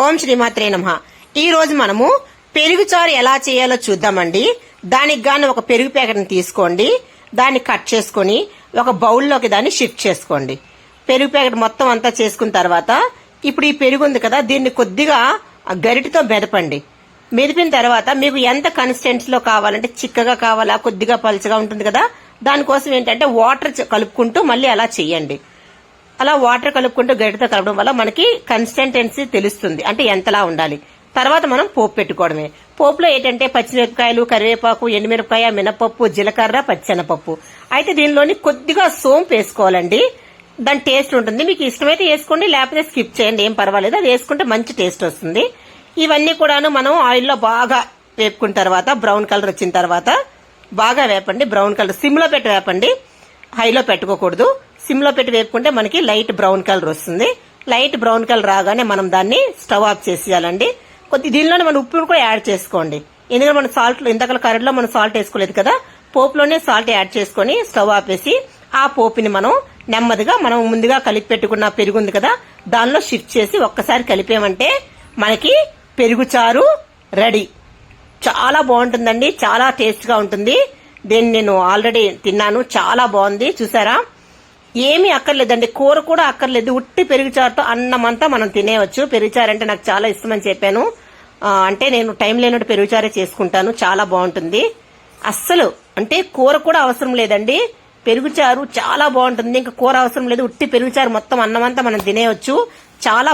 ఓం శ్రీమాత్రే నమః. ఈ రోజు మనము పెరుగు చారు ఎలా చేయాలో చూద్దామండి. దానికి గాను ఒక పెరుగు ప్యాకెట్ ని తీసుకోండి. దాన్ని కట్ చేసుకుని ఒక బౌల్లోకి దాన్ని షిఫ్ట్ చేసుకోండి. పెరుగు ప్యాకెట్ మొత్తం అంతా చేసుకున్న తర్వాత ఇప్పుడు ఈ పెరుగు ఉంది కదా, దీన్ని కొద్దిగా గరిటతో మెదపండి. మెదిపిన తర్వాత మీకు ఎంత కన్సిస్టెన్సీలో కావాలంటే, చిక్కగా కావాలా, కొద్దిగా పలుచగా ఉంటుంది కదా, దానికోసం ఏంటంటే వాటర్ కలుపుకుంటూ మళ్ళీ అలా చెయ్యండి. అలా వాటర్ కలుపుకుంటూ గరిటతో కలపడం వల్ల మనకి కన్సిస్టెన్సీ తెలుస్తుంది, అంటే ఎంతలా ఉండాలి. తర్వాత మనం పోపు పెట్టుకోవడమే. పోపులో ఏంటంటే పచ్చిమిరపకాయలు, కరివేపాకు, ఎండుమిరపకాయ, మినపప్పు, జీలకర్ర, పచ్చెనపప్పు. అయితే దీనిలోని కొద్దిగా సోంపు వేసుకోవాలండి. దాని టేస్ట్ ఉంటుంది. మీకు ఇష్టమైతే వేసుకోండి, లేకపోతే స్కిప్ చేయండి, ఏం పర్వాలేదు. అది వేసుకుంటే మంచి టేస్ట్ వస్తుంది. ఇవన్నీ కూడాను మనం ఆయిల్లో బాగా వేపుకున్న తర్వాత బ్రౌన్ కలర్ వచ్చిన తర్వాత బాగా వేపండి. బ్రౌన్ కలర్ సిమ్ లో పెట్టి వేపండి, హైలో పెట్టుకోకూడదు. సిమ్ లో పెట్టి వేపుకుంటే మనకి లైట్ బ్రౌన్ కలర్ వస్తుంది. లైట్ బ్రౌన్ కలర్ రాగానే మనం దాన్ని స్టవ్ ఆఫ్ చేసేయాలండి. దీనిలోనే మనం ఉప్పును కూడా యాడ్ చేసుకోండి. ఎందుకంటే మన సాల్ట్ ఇంతకల కర్రీలో మనం సాల్ట్ వేసుకోలేదు కదా, పోపులోనే సాల్ట్ యాడ్ చేసుకుని స్టవ్ ఆపేసి ఆ పోపుని మనం నెమ్మదిగా మనం ముందుగా కలిపి పెట్టుకున్న పెరుగు ఉంది కదా, దానిలో షిఫ్ట్ చేసి ఒక్కసారి కలిపామంటే మనకి పెరుగు చారు రెడీ. చాలా బాగుంటుందండి, చాలా టేస్ట్ గా ఉంటుంది. దీన్ని నేను ఆల్రెడీ తిన్నాను, చాలా బాగుంది. చూసారా, ఏమీ అక్కర్లేదండి, కూర కూడా అక్కర్లేదు. ఉట్టి పెరుగుచారుతో అన్నమంతా మనం తినేయవచ్చు. పెరుగుచారు అంటే నాకు చాలా ఇష్టం అని చెప్పాను. అంటే నేను టైం లేనట్టు పెరుగుచారే చేసుకుంటాను, చాలా బాగుంటుంది. అస్సలు అంటే కూర కూడా అవసరం లేదండి, పెరుగుచారు చాలా బాగుంటుంది. ఇంకా కూర అవసరం లేదు, ఉట్టి పెరుగుచారు మొత్తం అన్నమంతా మనం తినేయవచ్చు. చాలా